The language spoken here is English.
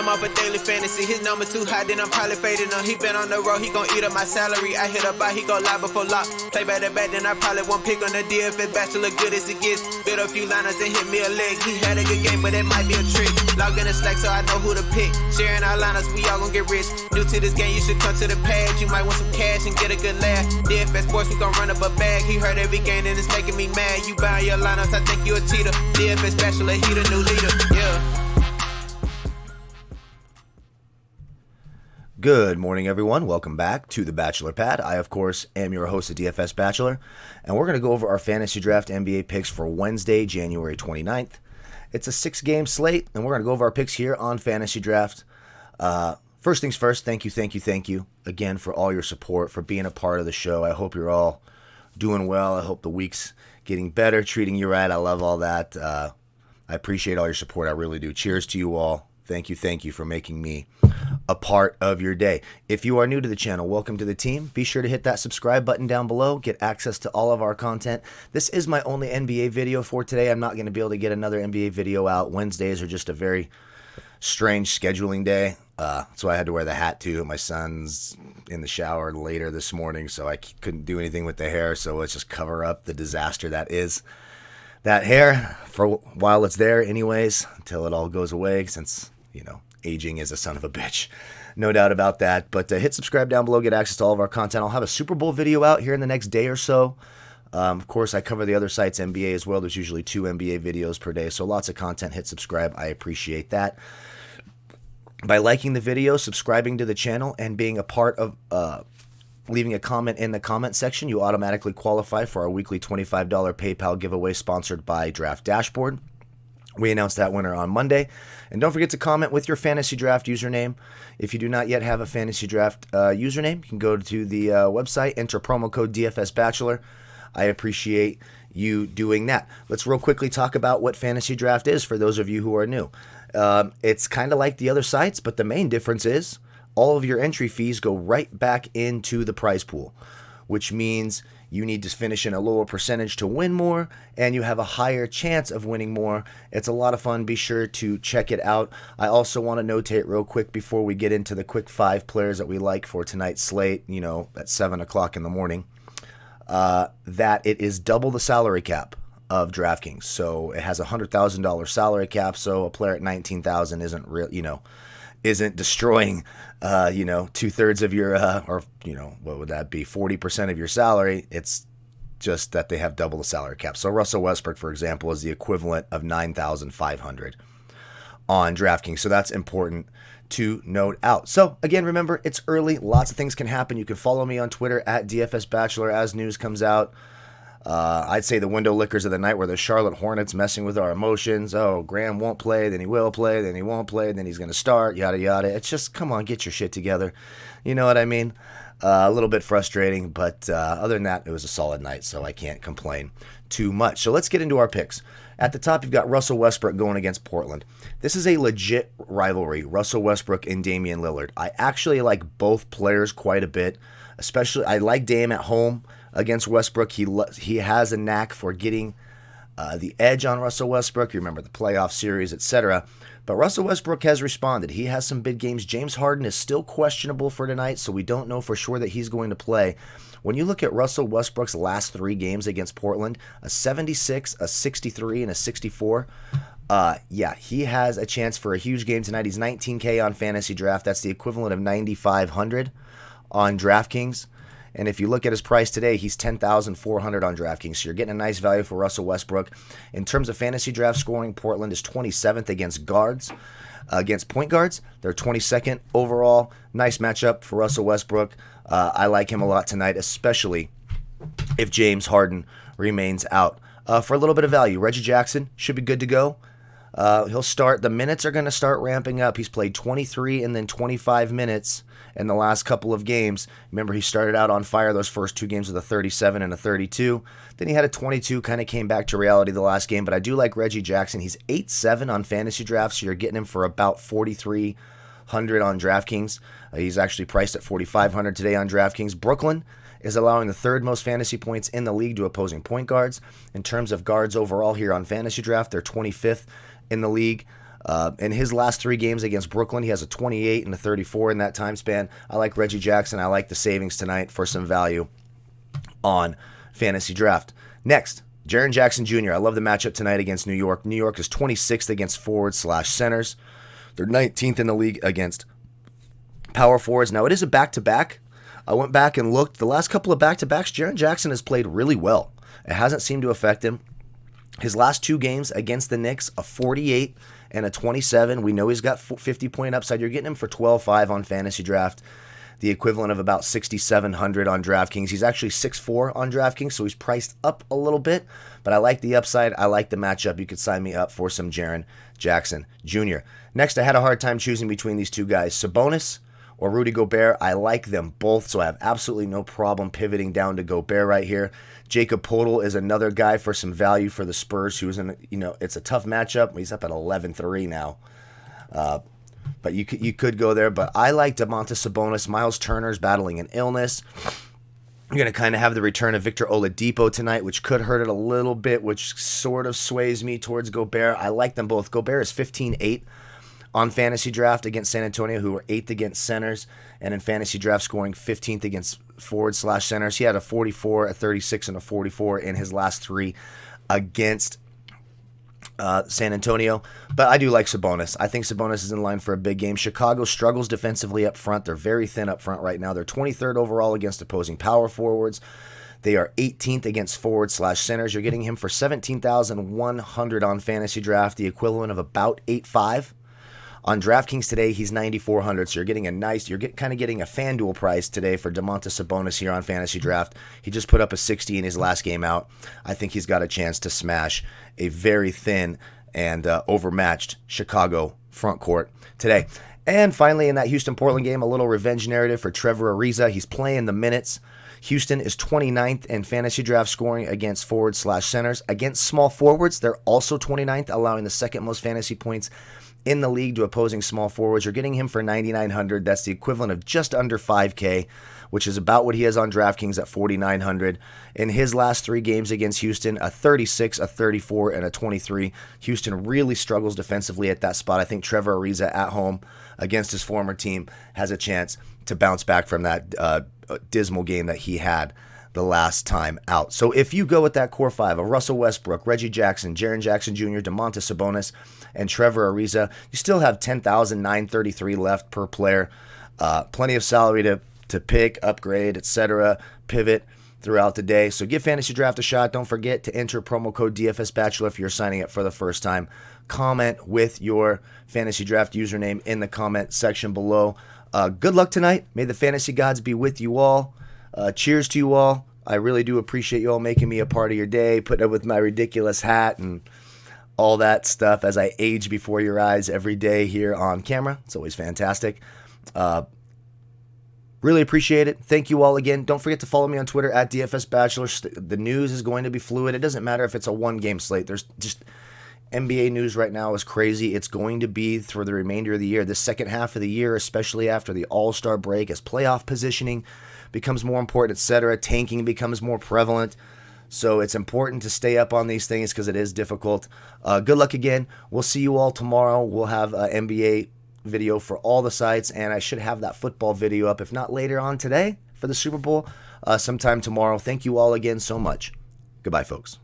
off a daily fantasy. His number too high, then I'm probably fading him. He been on the road, he gon' eat up my salary. I hit up, he gon' lie before lock. Play back to back, then I probably won't pick on the DFS bachelor, good as it gets. Build a few liners and hit me a leg. He had a good game, but it might be a trick. Log in the Slack so I know who to pick. Sharing our liners, we all gon' get rich. New to this game, you should come to the pad. You might want some cash and get a good laugh. DFS sports, we gon' run up a bag. He heard every game and it's making me mad. You buying your lineups, I think you a cheater. DFS bachelor, he the new leader. Yeah. Good morning, everyone. Welcome back to the Bachelor Pad. I, of course, am your host of DFS Bachelor, and we're going to go over our Fantasy Draft NBA picks for Wednesday, January 29th. It's a 6-game slate, and we're going to go over our picks here on Fantasy Draft. First things first, thank you again for all your support, for being a part of the show. I hope you're all doing well. I hope the week's getting better, treating you right. I love all that. I appreciate all your support. I really do. Cheers to you all. Thank you for making me a part of your day. If you are new to the channel, welcome to the team. Be sure to hit that subscribe button down below. Get access to all of our content. This is my only NBA video for today. I'm not going to be able to get another NBA video out. Wednesdays are just a very strange scheduling day. So I had to wear the hat too. My son's in the shower later this morning, so I couldn't do anything with the hair. So let's just cover up the disaster that is that hair for while it's there anyways, until it all goes away, since aging is a son of a bitch. No doubt about that. But hit subscribe down below, get access to all of our content. I'll have a Super Bowl video out here in the next day or so. Of course, I cover the other sites, NBA as well. There's usually 2 NBA videos per day, so lots of content. Hit subscribe. I appreciate that. By liking the video, subscribing to the channel, and being a part of leaving a comment in the comment section, you automatically qualify for our weekly $25 PayPal giveaway sponsored by Draft Dashboard. We announced that winner on Monday. And don't forget to comment with your Fantasy Draft username. If you do not yet have a Fantasy Draft username, you can go to the website, enter promo code DFS Bachelor. I appreciate you doing that. Let's real quickly talk about what Fantasy Draft is for those of you who are new. It's kind of like the other sites, but the main difference is all of your entry fees go right back into the prize pool, which means you need to finish in a lower percentage to win more, and you have a higher chance of winning more. It's a lot of fun. Be sure to check it out. I also want to notate real quick before we get into the quick 5 players that we like for tonight's slate, at 7 o'clock in the morning, that it is double the salary cap of DraftKings. So it has a $100,000 salary cap, so a player at $19,000 isn't real, isn't destroying, 2/3 of your, what would that be, 40% of your salary. It's just that they have double the salary cap. So Russell Westbrook, for example, is the equivalent of $9,500 on DraftKings. So that's important to note out. So again, remember, it's early. Lots of things can happen. You can follow me on Twitter at DFS Bachelor as news comes out. I'd say the window lickers of the night were the Charlotte Hornets messing with our emotions. Oh, Graham won't play, then he will play, then he won't play, then he's going to start, yada, yada. It's just, come on, get your shit together. You know what I mean? A little bit frustrating, but other than that, it was a solid night, so I can't complain too much. So let's get into our picks. At the top, you've got Russell Westbrook going against Portland. This is a legit rivalry, Russell Westbrook and Damian Lillard. I actually like both players quite a bit, especially I like Dame at home against Westbrook. He has a knack for getting the edge on Russell Westbrook. You remember the playoff series, etc. But Russell Westbrook has responded. He has some big games. James Harden is still questionable for tonight, so we don't know for sure that he's going to play. When you look at Russell Westbrook's last 3 games against Portland, a 76, a 63, and a 64, he has a chance for a huge game tonight. He's 19K on Fantasy Draft. That's the equivalent of 9,500 on DraftKings. And if you look at his price today, he's $10,400 on DraftKings. So you're getting a nice value for Russell Westbrook. In terms of Fantasy Draft scoring, Portland is 27th against guards. Against point guards, they're 22nd overall. Nice matchup for Russell Westbrook. I like him a lot tonight, especially if James Harden remains out. For a little bit of value, Reggie Jackson should be good to go. He'll start. The minutes are going to start ramping up. He's played 23 and then 25 minutes in the last couple of games. Remember, he started out on fire those first 2 games with a 37 and a 32. Then he had a 22, kind of came back to reality the last game. But I do like Reggie Jackson. He's 8-7 on Fantasy Draft, so you're getting him for about 4,300 on DraftKings. He's actually priced at 4,500 today on DraftKings. Brooklyn is allowing the 3rd most fantasy points in the league to opposing point guards. In terms of guards overall here on Fantasy Draft, they're 25th in the league. In his last 3 games against Brooklyn, he has a 28 and a 34 in that time span. I like Reggie Jackson. I like the savings tonight for some value on Fantasy Draft. Next, Jaren Jackson Jr. I love the matchup tonight against New York. New York is 26th against forwards/centers. They're 19th in the league against power forwards. Now, it is a back-to-back. I went back and looked. The last couple of back-to-backs, Jaren Jackson has played really well. It hasn't seemed to affect him. His last 2 games against the Knicks, a 48 and a 27. We know he's got 50-point upside. You're getting him for 12.5 on Fantasy Draft, the equivalent of about 6,700 on DraftKings. He's actually 6'4 on DraftKings, so he's priced up a little bit. But I like the upside. I like the matchup. You could sign me up for some Jaren Jackson Jr. Next, I had a hard time choosing between these 2 guys, Sabonis or Rudy Gobert. I like them both, so I have absolutely no problem pivoting down to Gobert right here. Jacob Poeltl is another guy for some value for the Spurs, who's in, it's a tough matchup. He's up at 11-3 now. But you could go there. But I like Domantas Sabonis. Miles Turner's battling an illness. You're going to kind of have the return of Victor Oladipo tonight, which could hurt it a little bit, which sort of sways me towards Gobert. I like them both. Gobert is 15-8 on Fantasy Draft against San Antonio, who were 8th against centers, and in Fantasy Draft scoring 15th against forwards/centers. He had a 44, a 36, and a 44 in his last 3 against San Antonio. But I do like Sabonis. I think Sabonis is in line for a big game. Chicago struggles defensively up front. They're very thin up front right now. They're 23rd overall against opposing power forwards. They are 18th against forwards/centers. You're getting him for 17,100 on Fantasy Draft, the equivalent of about 8.5. On DraftKings today, he's 9,400, so you're getting kind of getting a FanDuel price today for Domantas Sabonis here on Fantasy Draft. He just put up a 60 in his last game out. I think he's got a chance to smash a very thin and overmatched Chicago front court today. And finally, in that Houston-Portland game, a little revenge narrative for Trevor Ariza. He's playing the minutes. Houston is 29th in Fantasy Draft scoring against forwards/centers. Against small forwards, they're also 29th, allowing the second most fantasy points in the league to opposing small forwards. You're getting him for 9,900. That's the equivalent of just under 5K, which is about what he has on DraftKings at 4,900. In his last 3 games against Houston, a 36, a 34, and a 23. Houston really struggles defensively at that spot. I think Trevor Ariza at home against his former team has a chance to bounce back from that dismal game that he had the last time out. So if you go with that core 5 of Russell Westbrook, Reggie Jackson, Jaren Jackson Jr., Domantas Sabonis, and Trevor Ariza, you still have 10,933 left per player. Plenty of salary to pick, upgrade, etc., pivot throughout the day. So give Fantasy Draft a shot. Don't forget to enter promo code DFS Bachelor if you're signing up for the first time. Comment with your Fantasy Draft username in the comment section below. Good luck tonight. May the fantasy gods be with you all. Cheers to you all. I really do appreciate you all making me a part of your day, putting up with my ridiculous hat and all that stuff as I age before your eyes every day here on camera. It's always fantastic. Really appreciate it. Thank you all again. Don't forget to follow me on Twitter at DFS Bachelor. The news is going to be fluid. It doesn't matter if it's a 1-game slate. There's just NBA news right now is crazy. It's going to be for the remainder of the year. The second half of the year, especially after the All-Star break, as playoff positioning becomes more important, etc. Tanking becomes more prevalent. So it's important to stay up on these things because it is difficult. Good luck again. We'll see you all tomorrow. We'll have an NBA video for all the sites, and I should have that football video up, if not later on today for the Super Bowl, sometime tomorrow. Thank you all again so much. Goodbye, folks.